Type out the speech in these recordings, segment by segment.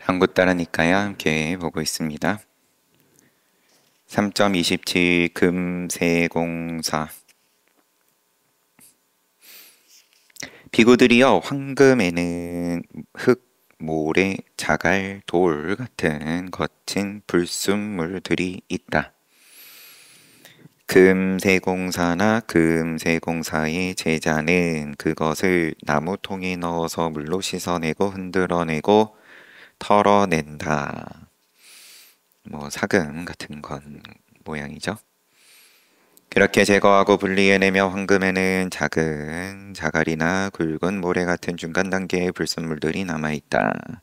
한국 따라니까야 함께 보고 있습니다. 3.27 금세공사 비구들이여 황금에는 흙, 모래, 자갈, 돌 같은 거친 불순물들이 있다. 금세공사나 금세공사의 제자는 그것을 나무통에 넣어서 물로 씻어내고 흔들어내고 털어낸다. 사금 같은 건 모양이죠. 그렇게 제거하고 분리해내며 황금에는 작은 자갈이나 굵은 모래 같은 중간 단계의 불순물들이 남아있다.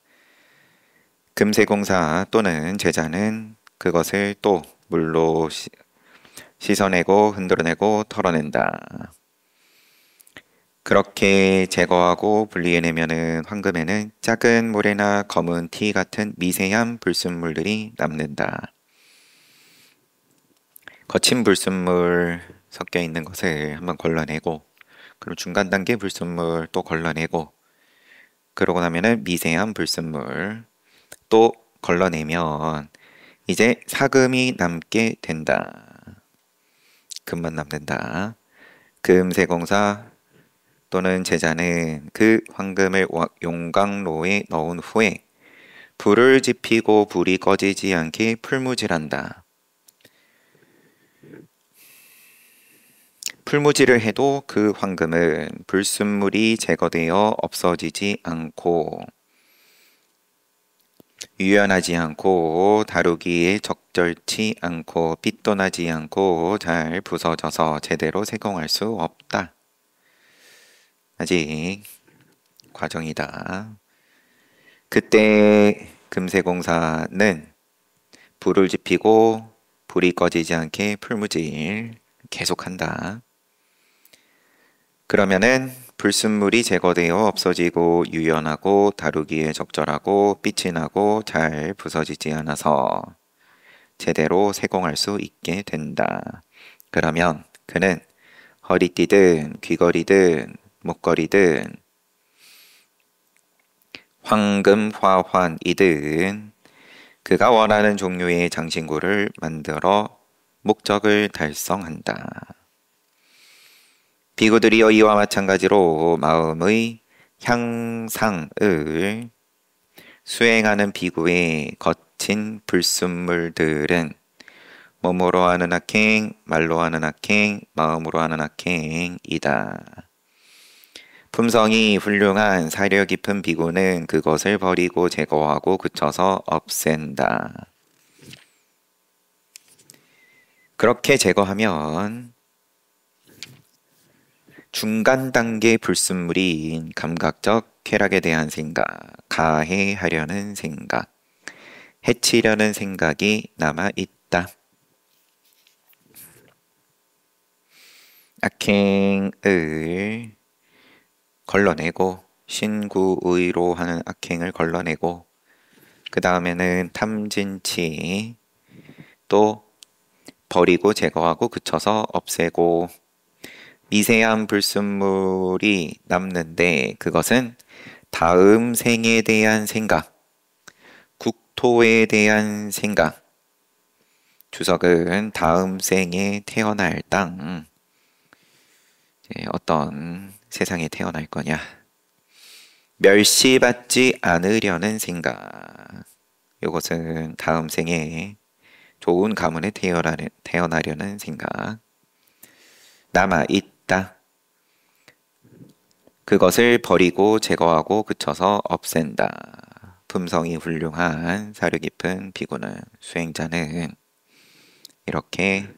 금세공사 또는 제자는 그것을 또 물로 씻어내고 흔들어내고 털어낸다. 그렇게 제거하고 분리해내면은 황금에는 작은 모래나 검은 티 같은 미세한 불순물들이 남는다. 거친 불순물 섞여 있는 것을 한번 걸러내고, 그리고 중간 단계 불순물 또 걸러내고, 그러고 나면은 미세한 불순물 또 걸러내면 이제 사금이 남게 된다. 금만 남는다. 금세공사 또는 제자는 그 황금을 용광로에 넣은 후에 불을 지피고 불이 꺼지지 않게 풀무질한다. 풀무질을 해도 그 황금은 불순물이 제거되어 없어지지 않고 유연하지 않고 다루기에 적절치 않고 삐도 나지 않고 잘 부서져서 제대로 세공할 수 없다. 아직 과정이다. 그때 금세공사는 불을 지피고 불이 꺼지지 않게 풀무질 계속한다. 그러면은 불순물이 제거되어 없어지고 유연하고 다루기에 적절하고 빛이 나고 잘 부서지지 않아서 제대로 세공할 수 있게 된다. 그러면 그는 허리띠든 귀걸이든 목걸이든 황금 화환이든 그가 원하는 종류의 장신구를 만들어 목적을 달성한다. 비구들이여 이와 마찬가지로 마음의 향상을 수행하는 비구의 거친 불순물들은 몸으로 하는 악행, 말로 하는 악행, 마음으로 하는 악행이다. 품성이 훌륭한 사려 깊은 비구는 그것을 버리고 제거하고 그쳐서 없앤다. 그렇게 제거하면 중간 단계 불순물인 감각적 쾌락에 대한 생각, 가해하려는 생각, 해치려는 생각이 남아 있다. 악행을 걸러내고 신구의로 하는 악행을 걸러내고 그 다음에는 탐진치 또 버리고 제거하고 그쳐서 없애고 미세한 불순물이 남는데 그것은 다음 생에 대한 생각, 국토에 대한 생각, 주석은 다음 생에 태어날 땅, 어떤 세상에 태어날 거냐, 멸시받지 않으려는 생각, 이것은 다음 생에 좋은 가문에 태어나려는 생각, 남아있다. 그것을 버리고 제거하고 그쳐서 없앤다. 품성이 훌륭한 사려 깊은 비구는 수행자는 이렇게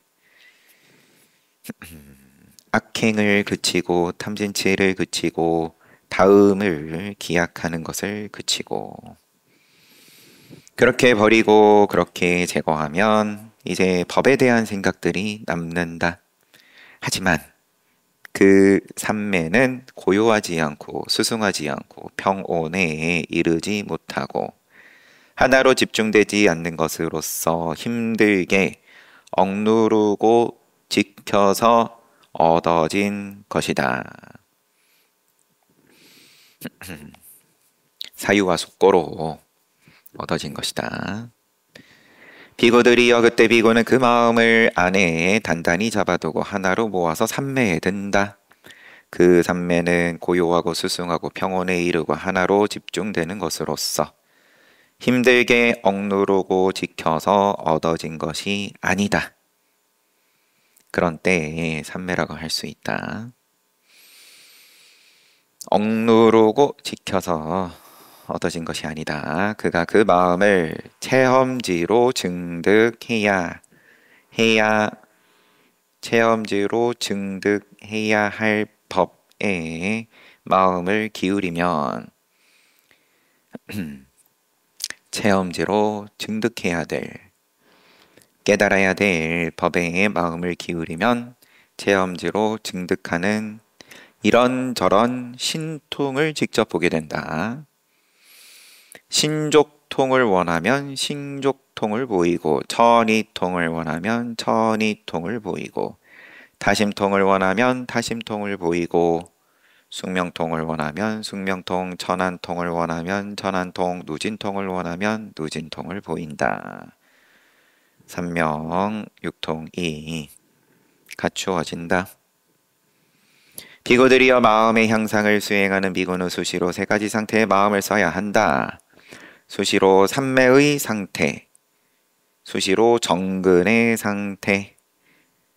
악행을 그치고 탐진치를 그치고 다음을 기약하는 것을 그치고 그렇게 버리고 그렇게 제거하면 이제 법에 대한 생각들이 남는다. 하지만 그 삼매는 고요하지 않고 수승하지 않고 평온에 이르지 못하고 하나로 집중되지 않는 것으로서 힘들게 억누르고 지켜서 얻어진 것이다. 사유와 숙고로 얻어진 것이다. 비고들이여 그때 비고는 그 마음을 안에 단단히 잡아두고 하나로 모아서 삼매에 든다. 그 삼매는 고요하고 수승하고 평온에 이르고 하나로 집중되는 것으로서 힘들게 억누르고 지켜서 얻어진 것이 아니다. 그런 때에 삼매라고 할 수 있다. 억누르고 지켜서 얻어진 것이 아니다. 그가 그 마음을 체험지로 증득해야 체험지로 증득해야 할 법에 마음을 기울이면 체험지로 증득해야 될 깨달아야 될 법에 마음을 기울이면 체험지로 증득하는 이런저런 신통을 직접 보게 된다. 신족통을 원하면 신족통을 보이고 천이통을 원하면 천이통을 보이고 타심통을 원하면 타심통을 보이고 숙명통을 원하면 숙명통, 천안통을 원하면 천안통, 누진통을 원하면 누진통을 보인다. 삼명, 육통이 갖추어진다. 비고들이여 마음의 향상을 수행하는 비고는 수시로 세 가지 상태의 마음을 써야 한다. 수시로 삼매의 상태, 수시로 정근의 상태,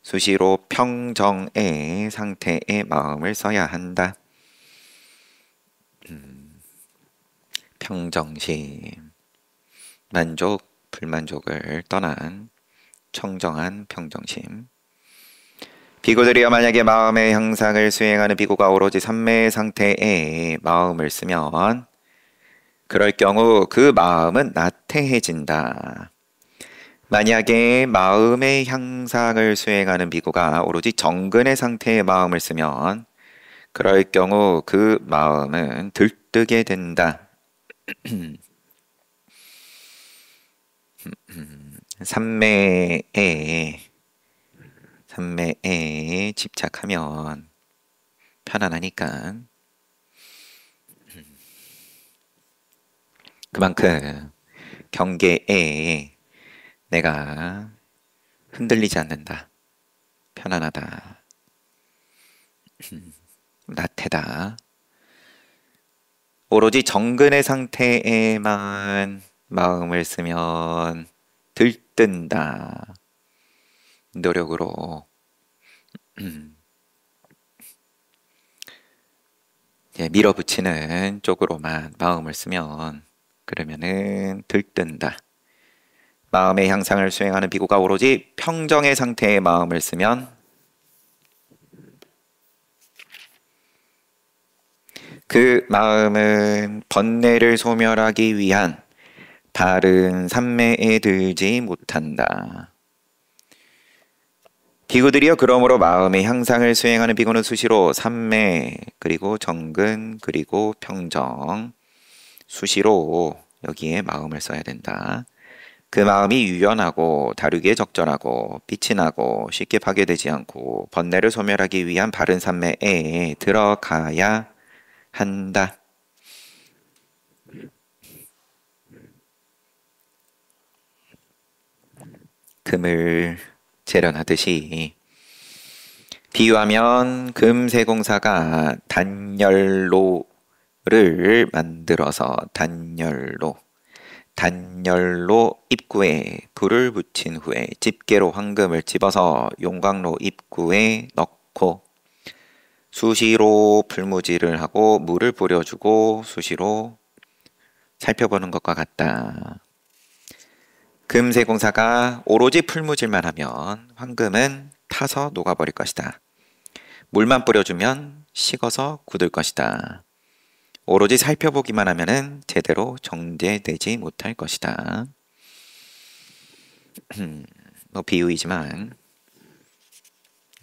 수시로 평정의 상태의 마음을 써야 한다. 평정심, 만족, 불만족을 떠난 청정한 평정심. 비고들이여 만약에 마음의 향상을 수행하는 비고가 오로지 삼매의 상태에 마음을 쓰면 그럴 경우 그 마음은 나태해진다. 만약에 마음의 향상을 수행하는 비고가 오로지 정근의 상태의 마음을 쓰면 그럴 경우 그 마음은 들뜨게 된다. 삼매에 집착하면 편안하니까 그만큼 경계에 내가 흔들리지 않는다. 편안하다. 나태다. 오로지 정근의 상태에만 마음을 쓰면 들뜬다. 노력으로 밀어붙이는 쪽으로만 마음을 쓰면 그러면은 들뜬다. 마음의 향상을 수행하는 비고가 오로지 평정의 상태의 마음을 쓰면 그 마음은 번뇌를 소멸하기 위한 바른 삼매에 들지 못한다. 비구들이여 그러므로 마음의 향상을 수행하는 비구는 수시로 삼매 그리고 정근 그리고 평정 수시로 여기에 마음을 써야 된다. 그 마음이 유연하고 다루기에 적절하고 빛이 나고 쉽게 파괴되지 않고 번뇌를 소멸하기 위한 바른 삼매에 들어가야 한다. 금을 재련하듯이 비유하면 금세공사가 단열로를 만들어서 단열로 입구에 불을 붙인 후에 집게로 황금을 집어서 용광로 입구에 넣고 수시로 풀무질을 하고 물을 뿌려주고 수시로 살펴보는 것과 같다. 금세공사가 오로지 풀무질만 하면 황금은 타서 녹아버릴 것이다. 물만 뿌려주면 식어서 굳을 것이다. 오로지 살펴보기만 하면은 제대로 정제되지 못할 것이다. 뭐 비유이지만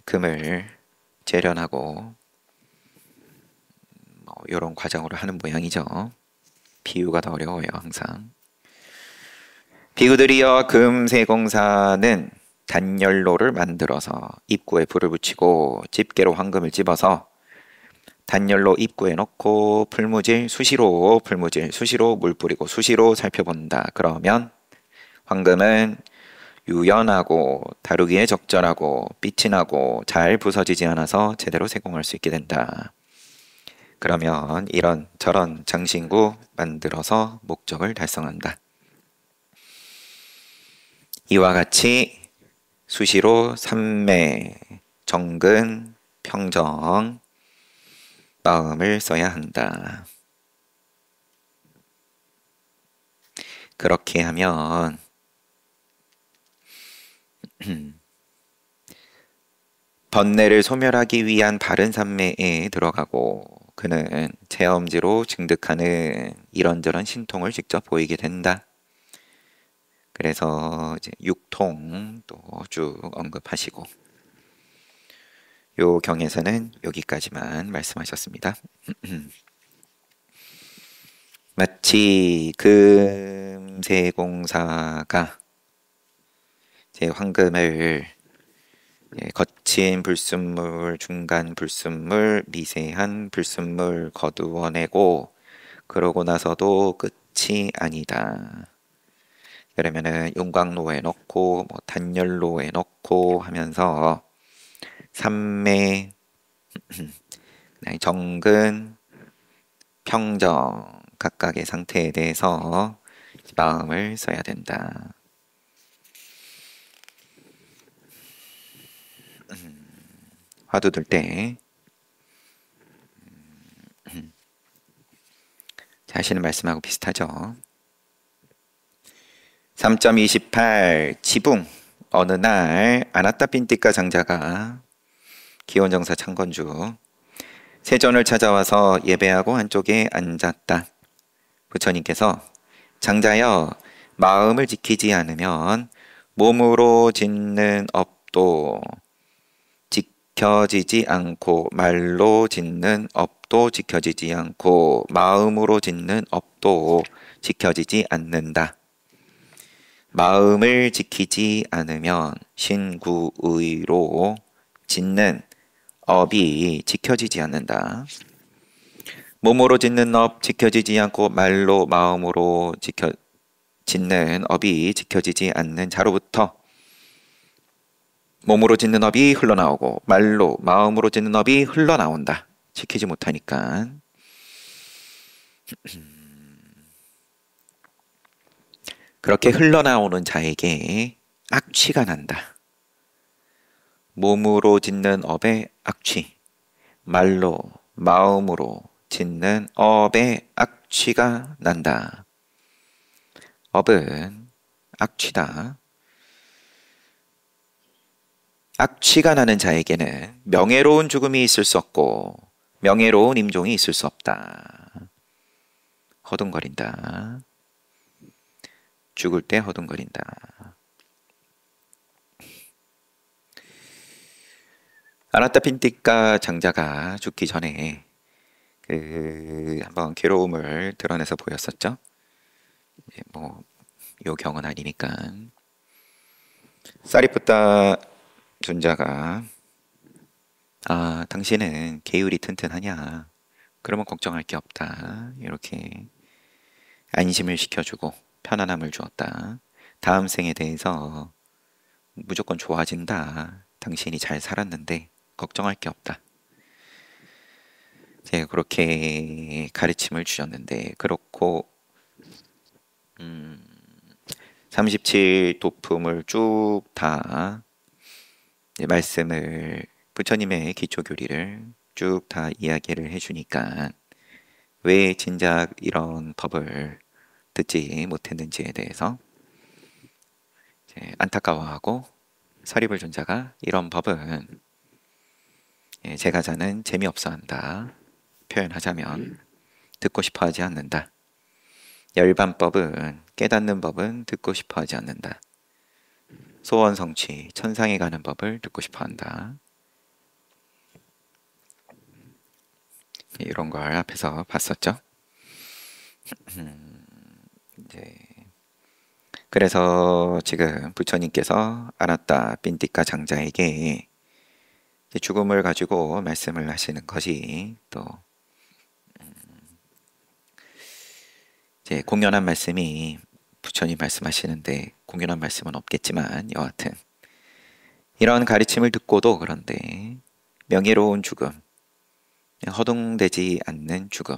금을 재련하고 이런 과정으로 하는 모양이죠. 비유가 더 어려워요, 항상. 비구들이여 금세공사는 단열로를 만들어서 입구에 불을 붙이고 집게로 황금을 집어서 단열로 입구에 넣고 풀무질 수시로 물 뿌리고 수시로 살펴본다. 그러면 황금은 유연하고 다루기에 적절하고 빛이 나고 잘 부서지지 않아서 제대로 세공할 수 있게 된다. 그러면 이런 저런 장신구 만들어서 목적을 달성한다. 이와 같이 수시로 삼매, 정근, 평정, 마음을 써야 한다. 그렇게 하면 번뇌를 소멸하기 위한 바른 삼매에 들어가고 그는 체험지로 증득하는 이런저런 신통을 직접 보이게 된다. 그래서 이제 육통 또 쭉 언급하시고 요 경에서는 여기까지만 말씀하셨습니다. 마치 금세공사가 제 황금을 거친 불순물, 중간 불순물, 미세한 불순물 거두어내고 그러고 나서도 끝이 아니다. 그러면은 용광로에 넣고 뭐 단열로에 넣고 하면서 삼매, 정근, 평정 각각의 상태에 대해서 마음을 써야 된다. 화두 들 때 하시는 말씀하고 비슷하죠. 3.28 지붕. 어느 날 아나타핀티카 장자가 기원정사 창건주 세존을 찾아와서 예배하고 한쪽에 앉았다. 부처님께서 장자여, 마음을 지키지 않으면 몸으로 짓는 업도 지켜지지 않고 말로 짓는 업도 지켜지지 않고 마음으로 짓는 업도 지켜지지 않는다. 마음을 지키지 않으면 신구의로 짓는 업이 지켜지지 않는다. 몸으로 짓는 업 지켜지지 않고 말로 마음으로 짓는 업이 지켜지지 않는 자로부터 몸으로 짓는 업이 흘러나오고 말로 마음으로 짓는 업이 흘러나온다. 지키지 못하니까. 그렇게 흘러나오는 자에게 악취가 난다. 몸으로 짓는 업의 악취, 말로 마음으로 짓는 업의 악취가 난다. 업은 악취다. 악취가 나는 자에게는 명예로운 죽음이 있을 수 없고 명예로운 임종이 있을 수 없다. 허둥거린다. 죽을 때 허둥거린다. 아나타핀티카 장자가 죽기 전에 한번 괴로움을 드러내서 보였었죠. 뭐 요 경은 아니니까. 사리푸타 존자가 당신은 계율이 튼튼하냐? 그러면 걱정할 게 없다. 이렇게 안심을 시켜주고 편안함을 주었다. 다음 생에 대해서 무조건 좋아진다. 당신이 잘 살았는데 걱정할 게 없다. 제가 그렇게 가르침을 주셨는데 그렇고 37 도품을 쭉 다 말씀을 부처님의 기초교리를 쭉 다 이야기를 해주니까 왜 진작 이런 법을 듣지 못했는지에 대해서 안타까워하고 사리불 존자가 이런 법은 제가자는 재미없어 한다. 표현하자면 듣고 싶어 하지 않는다. 열반법은 깨닫는 법은 듣고 싶어 하지 않는다. 소원 성취, 천상에 가는 법을 듣고 싶어 한다. 이런 걸 앞에서 봤었죠. 그래서 지금 부처님께서 아나타핀티카 장자에게 죽음을 가지고 말씀을 하시는 것이 또 이제 공연한 말씀이 부처님 말씀하시는데 공연한 말씀은 없겠지만 여하튼 이런 가르침을 듣고도 그런데 명예로운 죽음, 허둥대지 않는 죽음,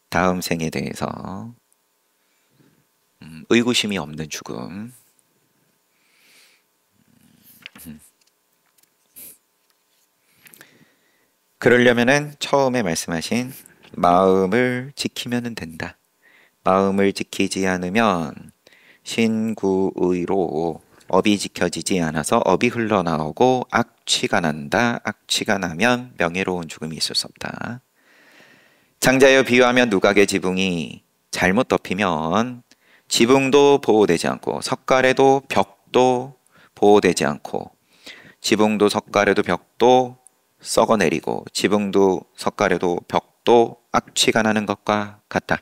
다음 생에 대해서 의구심이 없는 죽음, 그러려면은 처음에 말씀하신 마음을 지키면 된다. 마음을 지키지 않으면 신구의로 업이 지켜지지 않아서 업이 흘러나오고 악취가 난다. 악취가 나면 명예로운 죽음이 있을 수 없다. 장자여 비유하면 누각의 지붕이 잘못 덮이면 지붕도 보호되지 않고 석가래도 벽도 보호되지 않고 지붕도 석가래도 벽도 썩어내리고 지붕도 석가래도 벽도 악취가 나는 것과 같다.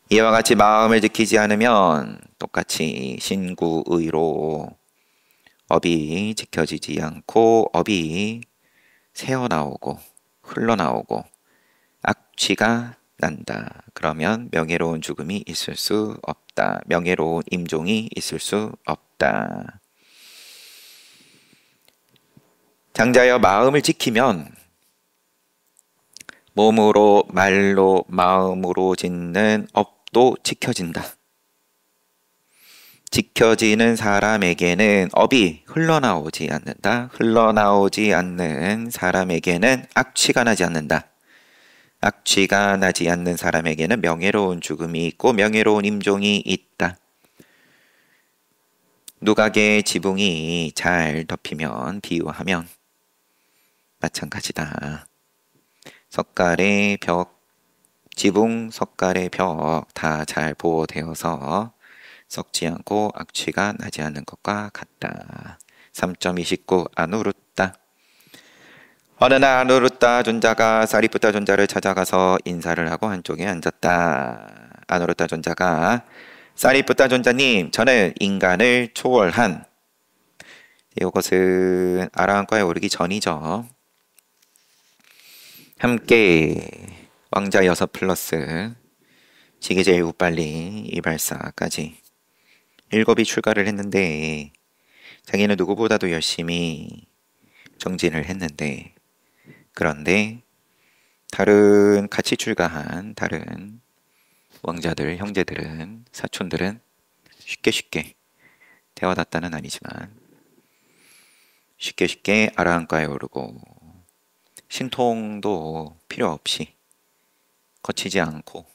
이와 같이 마음을 지키지 않으면 똑같이 신구의로 업이 지켜지지 않고 업이 새어나오고 흘러나오고 악취가 난다. 그러면 명예로운 죽음이 있을 수 없다. 명예로운 임종이 있을 수 없다. 장자여 마음을 지키면 몸으로 말로 마음으로 짓는 업도 지켜진다. 지켜지는 사람에게는 업이 흘러나오지 않는다. 흘러나오지 않는 사람에게는 악취가 나지 않는다. 악취가 나지 않는 사람에게는 명예로운 죽음이 있고 명예로운 임종이 있다. 누각의 지붕이 잘 덮이면 비유하면 마찬가지다. 석가래 벽, 지붕, 석가래 벽 다 잘 보호되어서 썩지 않고 악취가 나지 않는 것과 같다. 3.29 아누루따. 어느 날 아누루따 존자가 사리푸타 존자를 찾아가서 인사를 하고 한쪽에 앉았다. 아누루따 존자가 사리푸타 존자님, 저는 인간을 초월한, 이것은 아라한과에 오르기 전이죠. 함께 왕자 6 플러스 지게제일 우빨리 이발사까지 7이 출가를 했는데 자기는 누구보다도 열심히 정진을 했는데, 그런데 다른 같이 출가한 다른 왕자들, 형제들은, 사촌들은 쉽게 대화다따는 아니지만 쉽게 아라한과에 오르고 신통도 필요 없이 거치지 않고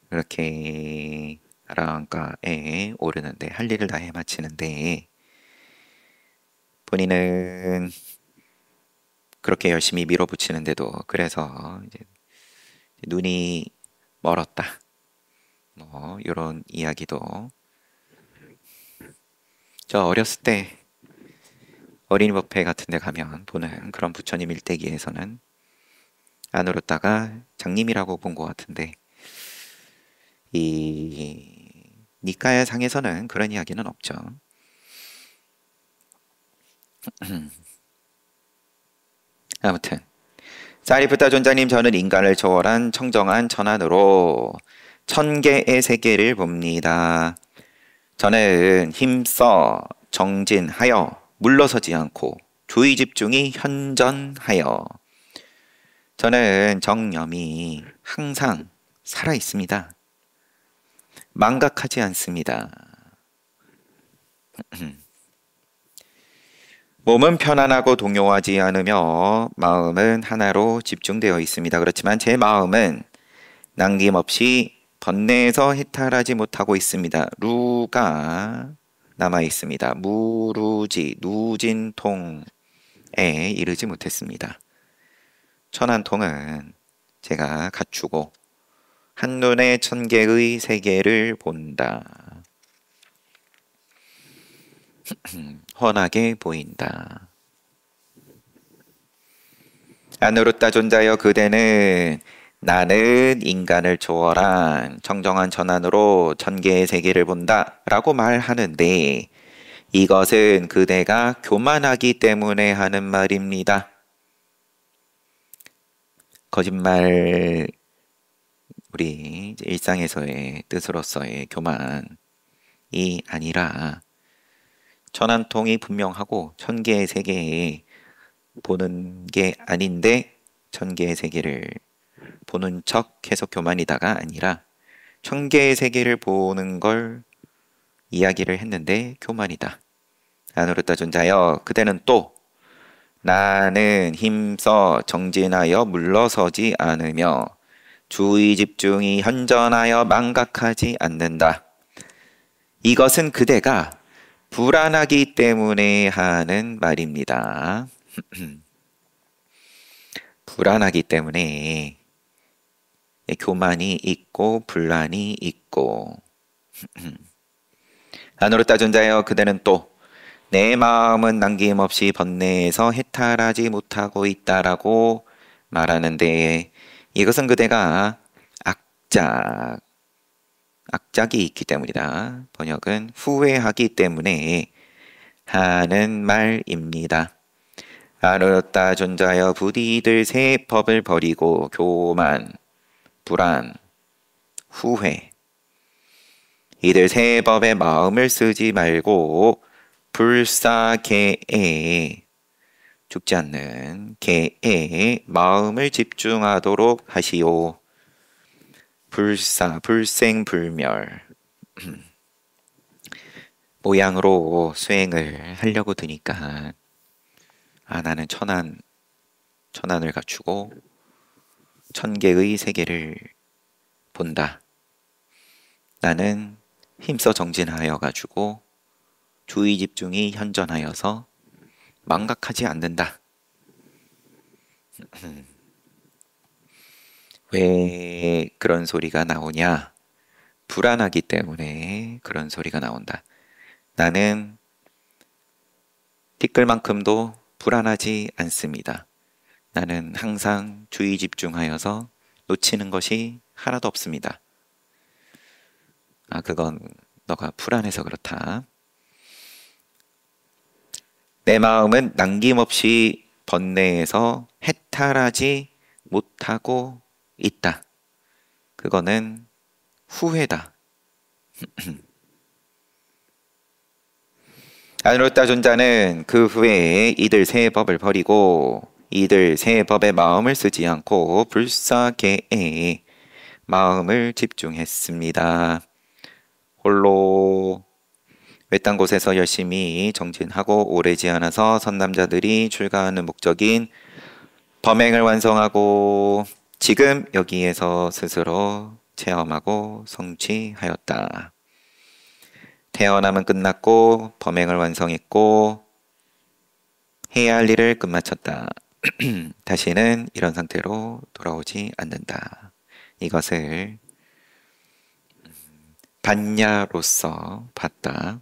그렇게 아라한과에 오르는데 할 일을 다 해마치는데 본인은 그렇게 열심히 밀어붙이는데도 그래서 이제 눈이 멀었다. 뭐 이런 이야기도 저 어렸을 때 어린이 법회 같은 데 가면 보는 그런 부처님 일대기에서는 안으로다가 장님이라고 본 것 같은데 이 니카야 상에서는 그런 이야기는 없죠. 아무튼 사리푸타 존자님, 저는 인간을 초월한 청정한 천안으로 1000개의 세계를 봅니다. 저는 힘써 정진하여 물러서지 않고 주의 집중이 현전하여 저는 정념이 항상 살아 있습니다. 망각하지 않습니다. 몸은 편안하고 동요하지 않으며 마음은 하나로 집중되어 있습니다. 그렇지만 제 마음은 남김없이 번뇌에서 해탈하지 못하고 있습니다. 루가 남아 있습니다. 무루지, 누진통에 이르지 못했습니다. 천안통은 제가 갖추고 한눈에 1000개의 세계를 본다. 훤하게 보인다. 아누루따 존자여, 그대는 나는 인간을 초월한 청정한 전환으로 1000개의 세계를 본다 라고 말하는데 이것은 그대가 교만하기 때문에 하는 말입니다. 거짓말, 우리 이제 일상에서의 뜻으로서의 교만이 아니라 천한통이 분명하고 천개의 세계에 보는 게 아닌데 천개의 세계를 보는 척 해서 교만이다가 아니라 천개의 세계를 보는 걸 이야기를 했는데 교만이다. 안으로 따준자여 그대는 또 나는 힘써 정진하여 물러서지 않으며 주의 집중이 현전하여 망각하지 않는다. 이것은 그대가 불안하기 때문에 하는 말입니다. 불안하기 때문에 교만이 있고 분란이 있고 안으로 따준 자여 그대는 또 내 마음은 남김없이 번뇌에서 해탈하지 못하고 있다라고 말하는데 이것은 그대가 악작이 있기 때문이다. 번역은 후회하기 때문에 하는 말입니다. 안으로 따준 자여 부디 이들 세 법을 버리고 교만, 불안, 후회 이들 세 법에 마음을 쓰지 말고 불사계에 죽지 않는 계에 마음을 집중하도록 하시오. 불생불멸 모양으로 수행을 하려고 드니까 나는 천안을 갖추고 천개의 세계를 본다. 나는 힘써 정진하여 가지고 주의 집중이 현전하여서 망각하지 않는다. 왜 그런 소리가 나오냐? 불안하기 때문에 그런 소리가 나온다. 나는 티끌만큼도 불안하지 않습니다. 나는 항상 주의 집중하여서 놓치는 것이 하나도 없습니다. 그건 너가 불안해서 그렇다. 내 마음은 남김없이 번뇌에서 해탈하지 못하고 있다. 그거는 후회다. 안으로 따준 자는 그 후에 이들 세 법을 버리고 이들 세 법에 마음을 쓰지 않고 불사계에 마음을 집중했습니다. 홀로 외딴 곳에서 열심히 정진하고 오래지 않아서 선남자들이 출가하는 목적인 범행을 완성하고 지금 여기에서 스스로 체험하고 성취하였다. 태어남은 끝났고 범행을 완성했고 해야 할 일을 끝마쳤다. 다시는 이런 상태로 돌아오지 않는다. 이것을 반야로서 봤다.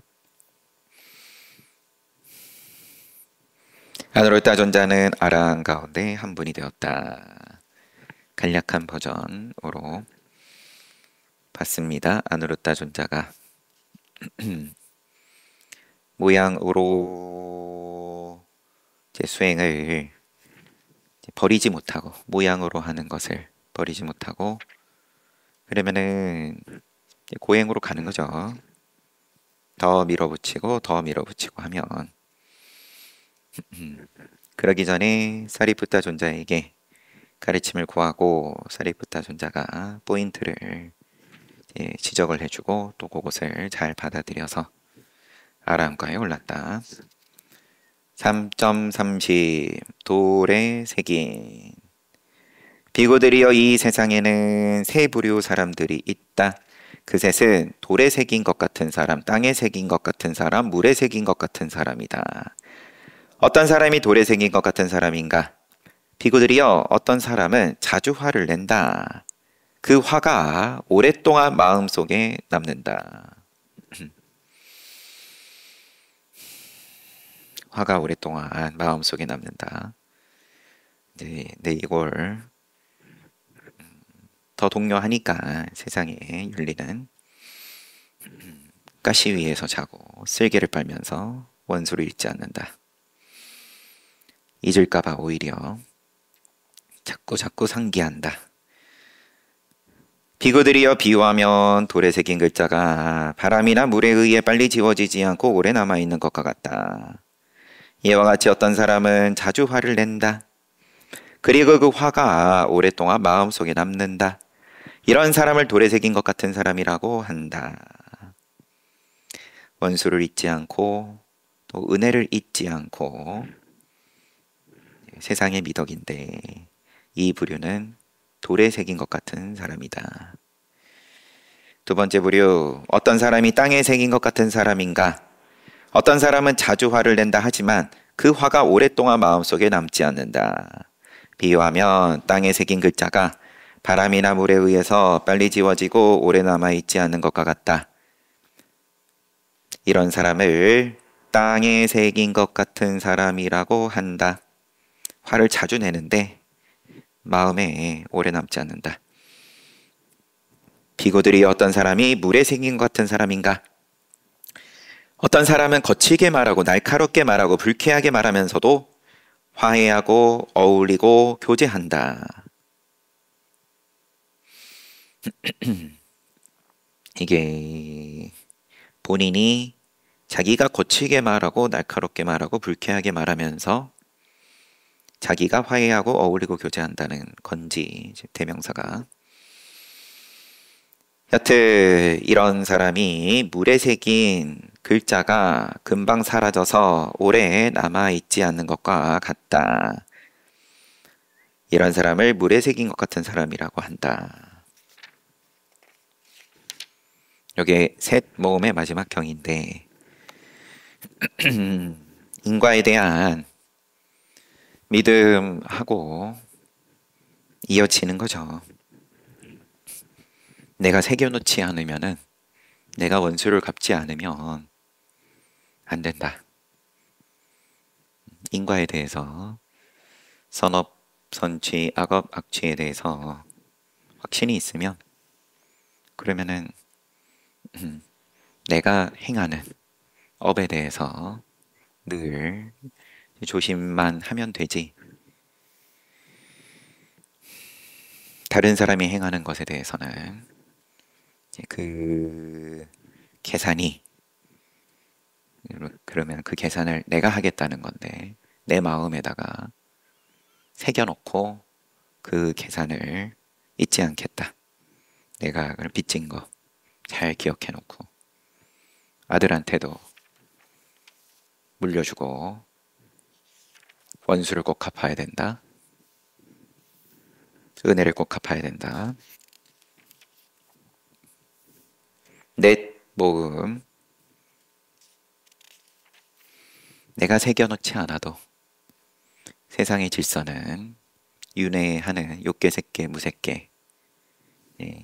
안으로 따준 자는 아라한 가운데 한 분이 되었다. 간략한 버전으로 봤습니다. 안으로 따준 자가 모양으로 제 수행을 버리지 못하고 모양으로 하는 것을 버리지 못하고 그러면은 고행으로 가는 거죠. 더 밀어붙이고 하면 그러기 전에 사리푸타 존자에게 가르침을 구하고 사리푸타 존자가 포인트를 지적을 해주고 또 그것을 잘 받아들여서 아라함가에 올랐다. 3.30 돌에 새긴 비구들이여 이 세상에는 세 부류 사람들이 있다. 그 셋은 돌에 새긴 것 같은 사람, 땅에 새긴 것 같은 사람, 물에 새긴 것 같은 사람이다. 어떤 사람이 돌에 새긴 것 같은 사람인가? 비구들이여 어떤 사람은 자주 화를 낸다. 그 화가 오랫동안 마음속에 남는다. 화가 오랫동안 마음속에 남는다. 네, 이걸 더 독려하니까 세상의 윤리는 가시 위에서 자고 쓸개를 빨면서 원수를 잊지 않는다. 잊을까봐 오히려 자꾸 상기한다. 비구들이여 비유하면 돌에 새긴 글자가 바람이나 물에 의해 빨리 지워지지 않고 오래 남아있는 것과 같다. 이와 같이 어떤 사람은 자주 화를 낸다. 그리고 그 화가 오랫동안 마음속에 남는다. 이런 사람을 돌에 새긴 것 같은 사람이라고 한다. 원수를 잊지 않고 또 은혜를 잊지 않고 세상의 미덕인데 이 부류는 돌에 새긴 것 같은 사람이다. 두 번째 부류, 어떤 사람이 땅에 새긴 것 같은 사람인가? 어떤 사람은 자주 화를 낸다 하지만 그 화가 오랫동안 마음속에 남지 않는다. 비유하면 땅에 새긴 글자가 바람이나 물에 의해서 빨리 지워지고 오래 남아있지 않는 것과 같다. 이런 사람을 땅에 새긴 것 같은 사람이라고 한다. 화를 자주 내는데 마음에 오래 남지 않는다. 비구들이 어떤 사람이 물에 새긴 것 같은 사람인가? 어떤 사람은 거칠게 말하고 날카롭게 말하고 불쾌하게 말하면서도 화해하고 어울리고 교제한다. 이게 본인이 자기가 거칠게 말하고 날카롭게 말하고 불쾌하게 말하면서 자기가 화해하고 어울리고 교제한다는 건지 대명사가. 여튼 이런 사람이 물에 새긴 글자가 금방 사라져서 오래 남아있지 않는 것과 같다. 이런 사람을 물에 새긴 것 같은 사람이라고 한다. 이게 셋 모음의 마지막 경인데 인과에 대한 믿음하고 이어지는 거죠. 내가 새겨놓지 않으면은, 내가 원수를 갚지 않으면 안 된다. 인과에 대해서, 선업, 선취, 악업, 악취에 대해서 확신이 있으면, 그러면은 내가 행하는 업에 대해서 늘 조심만 하면 되지. 다른 사람이 행하는 것에 대해서는 그 계산이, 그러면 그 계산을 내가 하겠다는 건데 내 마음에다가 새겨놓고 그 계산을 잊지 않겠다. 내가 빚진 거 잘 기억해놓고 아들한테도 물려주고 원수를 꼭 갚아야 된다. 은혜를 꼭 갚아야 된다. 넷 모음, 내가 새겨놓지 않아도 세상의 질서는 윤회하는 욕계, 색계, 무색계,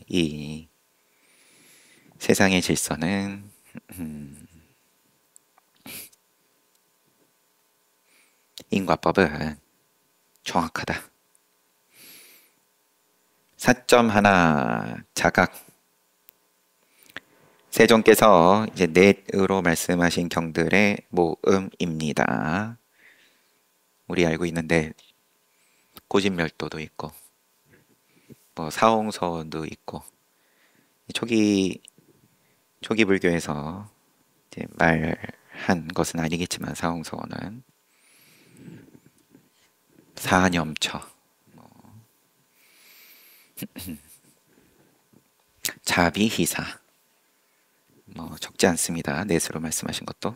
이 세상의 질서는 인과법은 정확하다. 4.1 자각. 세종께서 이제 넷으로 말씀하신 경들의 모음입니다. 우리 알고 있는데 고진멸도도 있고 뭐 사홍서도 있고 초기 불교에서 이제 말한 것은 아니겠지만 사홍서는 사념처, 자비희사, 적지 않습니다. 넷으로 말씀하신 것도.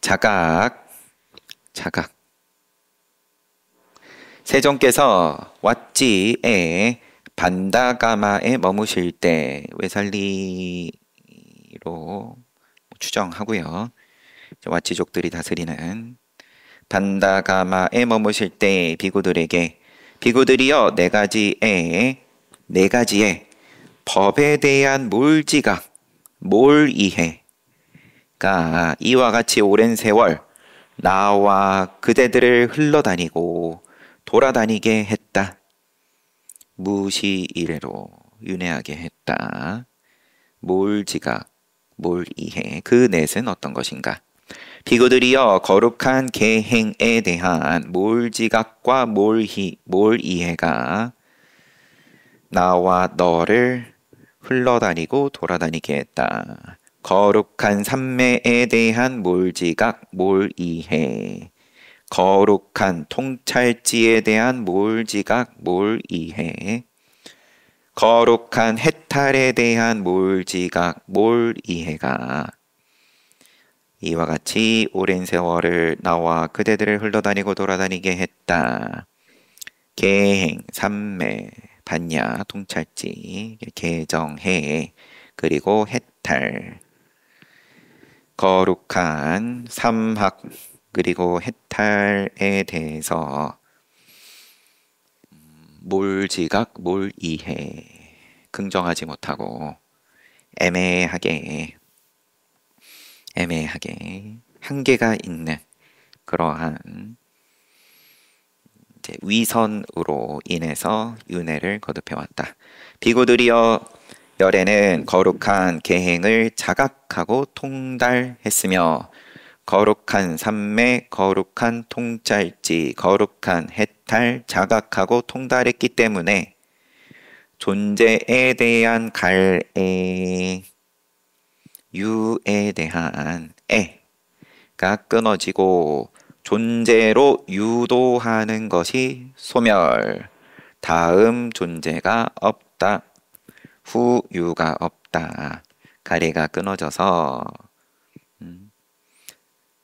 자각. 세종께서 왓지에 반다가마에 머무실 때 외살리로 추정하고요. 왓지족들이 다스리는 반다가마에 머무실 때 비구들이여 네 가지의 법에 대한 몰지각, 몰이해가 이와 같이 오랜 세월 나와 그대들을 흘러다니고 돌아다니게 했다. 무시 이래로 윤회하게 했다. 몰지각, 뭘 이해? 그 넷은 어떤 것인가? 비구들이여 거룩한 계행에 대한 몰지각과 몰이해가 나와 너를 흘러다니고 돌아다니게 했다. 거룩한 삼매에 대한 몰지각, 몰이해. 거룩한 통찰지에 대한 몰지각, 몰이해. 거룩한 해탈에 대한 몰지각, 몰이해가 이와 같이 오랜 세월을 나와 그대들을 흘러다니고 돌아다니게 했다. 계행, 삼매, 반야, 통찰지, 계정해, 그리고 해탈. 거룩한 삼학, 그리고 해탈에 대해서 몰지각, 몰이해. 긍정하지 못하고 애매하게 한계가 있는 그러한 이제 위선으로 인해서 윤회를 거듭해왔다. 비구들이여 열에는 거룩한 계행을 자각하고 통달했으며 거룩한 삼매, 거룩한 통찰지, 거룩한 해탈 자각하고 통달했기 때문에 존재에 대한 갈애, 유에 대한 애가 끊어지고 존재로 유도하는 것이 소멸. 다음 존재가 없다. 후유가 없다. 가래가 끊어져서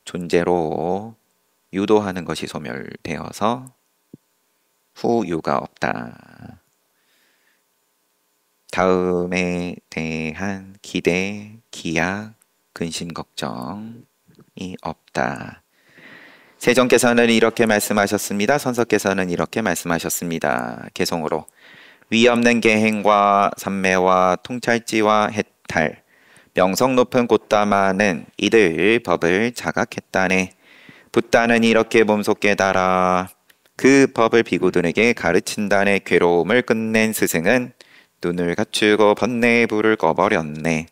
존재로 유도하는 것이 소멸되어서 후유가 없다. 다음에 대한 기대, 기약, 근심, 걱정이 없다. 세종께서는 이렇게 말씀하셨습니다. 선서께서는 이렇게 말씀하셨습니다. 개송으로 위 없는 계행과 삼매와 통찰지와 해탈, 명성 높은 꽃다마는 이들 법을 자각했다네. 붓다는 이렇게 몸소 깨달아 그 법을 비구들에게 가르친다네. 괴로움을 끝낸 스승은 눈을 갖추고 번뇌의 불을 꺼버렸네.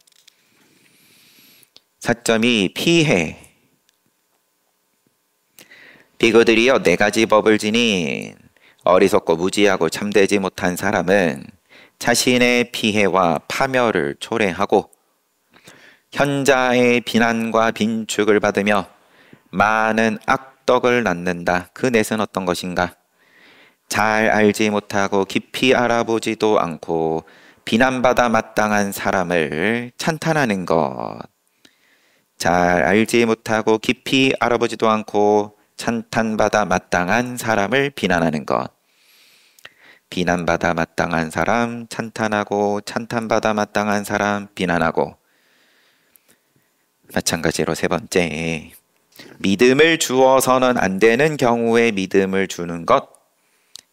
4.2 피해. 비구들이여 네 가지 법을 지닌 어리석고 무지하고 참되지 못한 사람은 자신의 피해와 파멸을 초래하고 현자의 비난과 빈축을 받으며 많은 악덕을 낳는다. 그 넷은 어떤 것인가? 잘 알지 못하고 깊이 알아보지도 않고 비난받아 마땅한 사람을 찬탄하는 것. 잘 알지 못하고 깊이 알아보지도 않고 찬탄받아 마땅한 사람을 비난하는 것. 비난받아 마땅한 사람 찬탄하고 찬탄받아 마땅한 사람 비난하고. 마찬가지로 세 번째, 믿음을 주어서는 안 되는 경우에 믿음을 주는 것.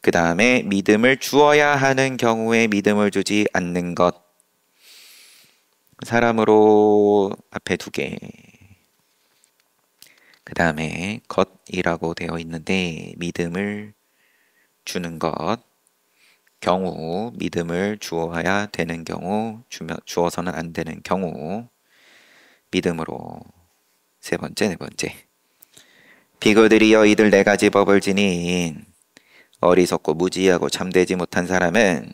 그 다음에 믿음을 주어야 하는 경우에 믿음을 주지 않는 것. 사람으로 앞에 2개. 그 다음에 것이라고 되어 있는데 믿음을 주는 것. 경우, 믿음을 주어야 되는 경우, 주어서는 안 되는 경우. 믿음으로 세 번째, 네 번째. 비구들이여 이들 네 가지 법을 지닌 어리석고 무지하고 참되지 못한 사람은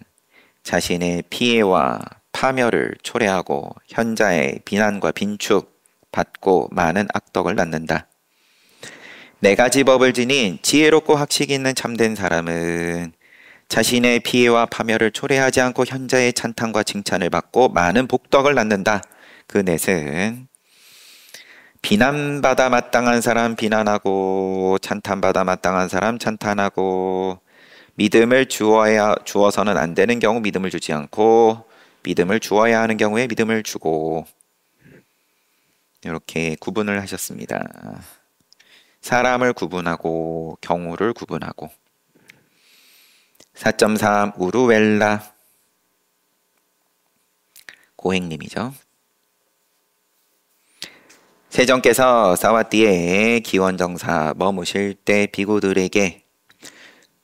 자신의 피해와 파멸을 초래하고 현자의 비난과 빈축 받고 많은 악덕을 낳는다. 네 가지 법을 지닌 지혜롭고 학식 있는 참된 사람은 자신의 피해와 파멸을 초래하지 않고 현자의 찬탄과 칭찬을 받고 많은 복덕을 낳는다. 그 넷은 비난받아 마땅한 사람 비난하고 찬탄받아 마땅한 사람 찬탄하고 믿음을 주어서는 안 되는 경우 믿음을 주지 않고 믿음을 주어야 하는 경우에 믿음을 주고 이렇게 구분을 하셨습니다. 사람을 구분하고 경우를 구분하고. 4.3 우루웰라 고행님이죠. 세종께서 사와띠에 기원정사 머무실 때 비구들에게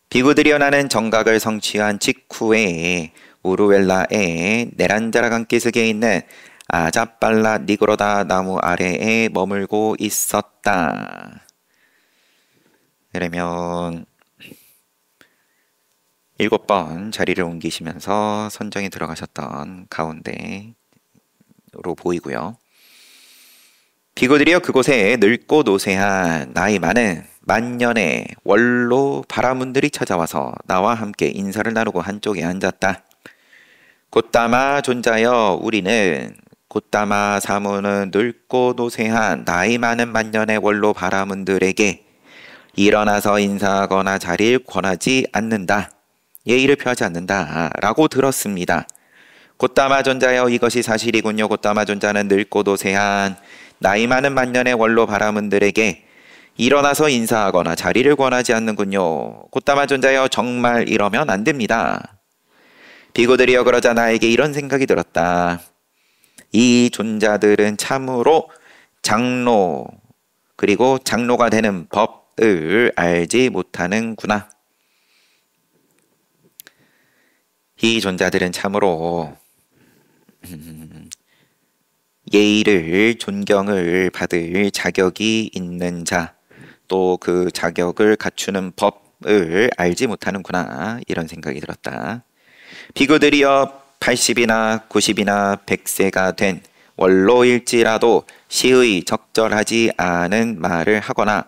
비구들이여 나는 정각을 성취한 직후에 우루웰라의 네란자라강기슭에 있는 아자빨라 니그로다 나무 아래에 머물고 있었다. 그러면 7번 자리를 옮기시면서 선정이 들어가셨던 가운데로 보이고요. 비구들이여 그곳에 늙고 노쇠한 나이 많은 만년의 원로 바라문들이 찾아와서 나와 함께 인사를 나누고 한쪽에 앉았다. 곧다마 존자여 우리는 곧다마 사무는 늙고 노쇠한 나이 많은 만년의 원로 바라문들에게 일어나서 인사하거나 자리를 권하지 않는다. 예의를 표하지 않는다. 라고 들었습니다. 곧다마 존자여 이것이 사실이군요. 곧다마 존자는 늙고 노쇠한 나이 많은 만년의 원로 바라문들에게 일어나서 인사하거나 자리를 권하지 않는군요. 곧다마 존자여 정말 이러면 안 됩니다. 비구들이여 그러자 나에게 이런 생각이 들었다. 이 존자들은 참으로 장로 그리고 장로가 되는 법을 알지 못하는구나. 이 존자들은 참으로 예의를 존경을 받을 자격이 있는 자, 또 그 자격을 갖추는 법을 알지 못하는구나. 이런 생각이 들었다. 비구들이여 80이나 90이나 100세가 된 원로일지라도 시의 적절하지 않은 말을 하거나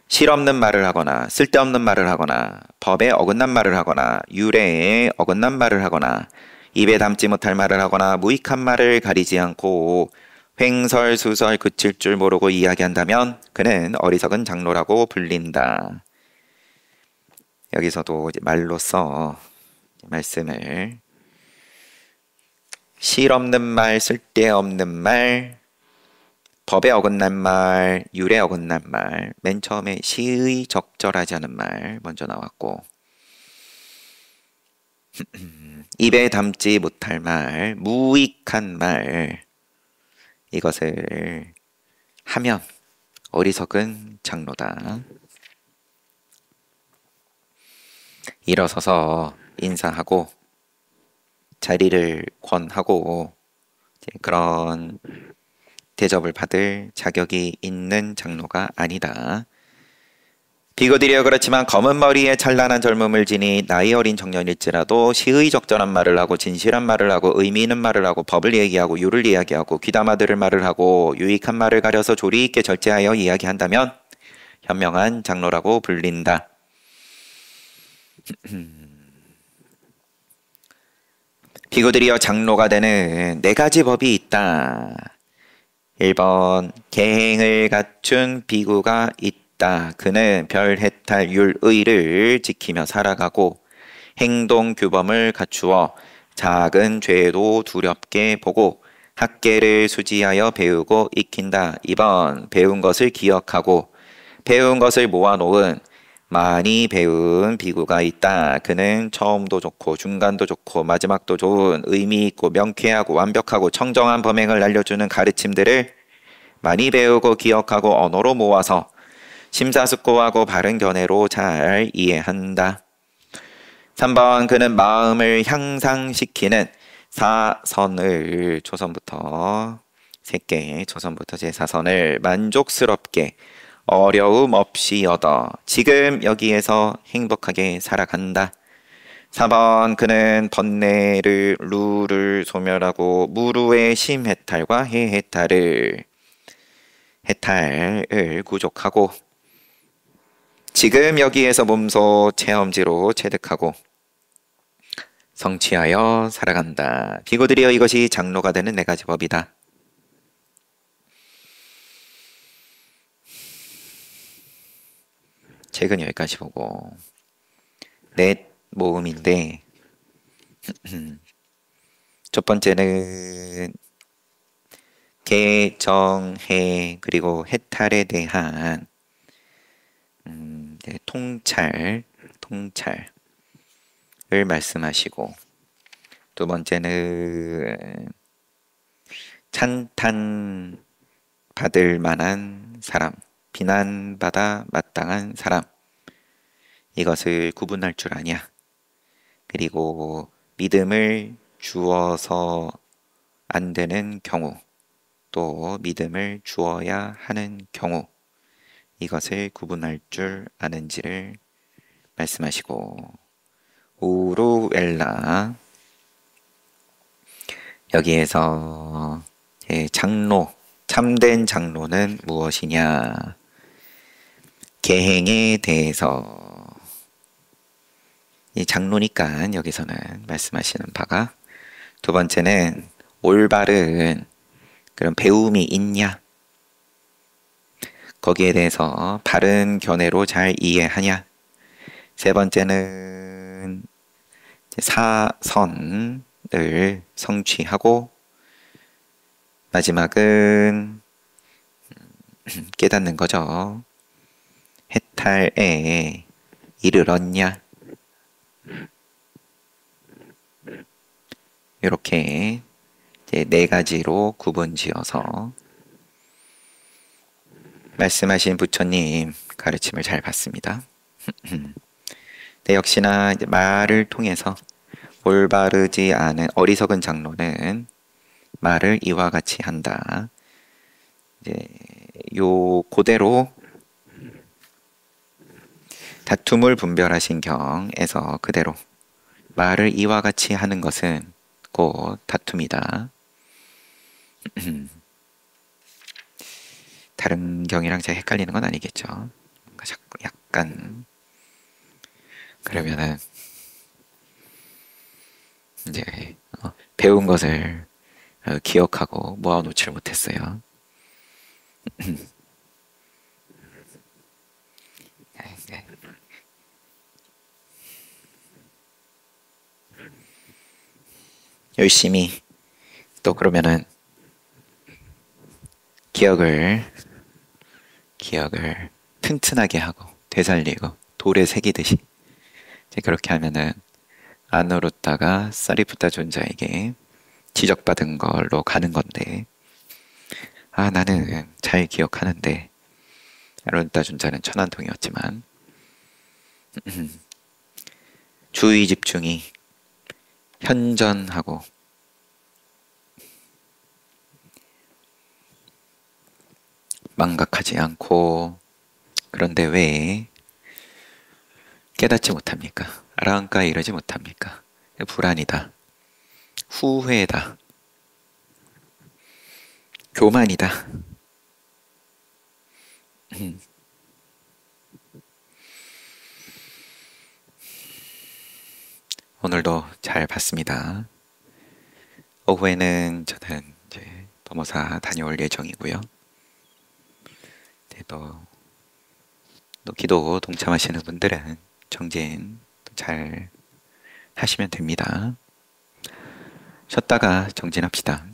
실없는 말을 하거나 쓸데없는 말을 하거나 법에 어긋난 말을 하거나 유래에 어긋난 말을 하거나 입에 담지 못할 말을 하거나 무익한 말을 가리지 않고 횡설수설 그칠 줄 모르고 이야기한다면 그는 어리석은 장로라고 불린다. 여기서도 이제 말로써 말씀을 실없는 말, 쓸데없는 말, 법에 어긋난 말, 유래 어긋난 말, 맨 처음에 시의 적절하지 않은 말 먼저 나왔고 입에 담지 못할 말, 무익한 말 이것을 하면 어리석은 장로다. 일어서서 인사하고 자리를 권하고 그런 대접을 받을 자격이 있는 장로가 아니다. 비구들이여 그렇지만 검은 머리에 찬란한 젊음을 지니 나이 어린 청년일지라도 시의 적절한 말을 하고 진실한 말을 하고 의미 있는 말을 하고 법을 얘기하고 유를 이야기하고 귀담아 들을 말을 하고 유익한 말을 가려서 조리 있게 절제하여 이야기한다면 현명한 장로라고 불린다. 비구들이여 장로가 되는 4가지 법이 있다. 1번 계행을 갖춘 비구가 있다. 그는 별해탈 율의를 지키며 살아가고 행동 규범을 갖추어 작은 죄도 두렵게 보고 학계를 수지하여 배우고 익힌다. 2번 배운 것을 기억하고 배운 것을 모아놓은 많이 배운 비구가 있다. 그는 처음도 좋고 중간도 좋고 마지막도 좋은 의미 있고 명쾌하고 완벽하고 청정한 범행을 알려주는 가르침들을 많이 배우고 기억하고 언어로 모아서 심사숙고하고 바른 견해로 잘 이해한다. 3번 그는 마음을 향상시키는 사선을 초선부터 3개 초선부터 제4선을 만족스럽게 어려움 없이 얻어 지금 여기에서 행복하게 살아간다. 4번 그는 번뇌를 루를 소멸하고 무루의 심해탈과 해해탈을 해탈을 구족하고 지금 여기에서 몸소 체험지로 체득하고 성취하여 살아간다. 비구들이여 이것이 장로가 되는 4가지 법이다. 책은 여기까지 보고 넷 모음인데 첫 번째는 개, 정, 해 그리고 해탈에 대한 통찰을 말씀하시고 두 번째는 찬탄 받을 만한 사람, 비난받아 마땅한 사람 이것을 구분할 줄 아냐. 그리고 믿음을 주어서 안 되는 경우, 또 믿음을 주어야 하는 경우, 이것을 구분할 줄 아는지를 말씀하시고, 우루엘라, 여기에서 장로, 참된 장로는 무엇이냐? 계행에 대해서 이 장로니까 여기서는 말씀하시는 바가 두 번째는 올바른 그런 배움이 있냐? 거기에 대해서 바른 견해로 잘 이해하냐? 세 번째는 사선을 성취하고 마지막은 깨닫는 거죠. 해탈에 이르렀냐? 이렇게 이제 네 가지로 구분지어서 말씀하신 부처님 가르침을 잘 받습니다. 네, 역시나 이제 말을 통해서 올바르지 않은 어리석은 장로는 말을 이와 같이 한다. 이제 요 그대로 다툼을 분별하신 경에서 그대로 말을 이와 같이 하는 것은 곧 다툼이다. 다른 경이랑 제가 헷갈리는 건 아니겠죠. 뭔가 자꾸 약간 그러면은 이제 배운 것을 기억하고 모아놓지를 못했어요. 네. 열심히 또 그러면은 기억을 튼튼하게 하고 되살리고 돌에 새기듯이 이제 그렇게 하면은 아누루타가 사리푸타 존자에게 지적받은 걸로 가는 건데, 아 나는 잘 기억하는데 아누루타 존자는 천안통이었지만 주의 집중이 현전하고 망각하지 않고, 그런데 왜 깨닫지 못합니까? 아라한가에 이르지 못합니까? 불안이다, 후회다, 교만이다. 오늘도 잘 봤습니다. 오후에는 저는 이제 도모사 다녀올 예정이고요. 네, 또 기도 동참하시는 분들은 정진 잘 하시면 됩니다. 쉬었다가 정진합시다.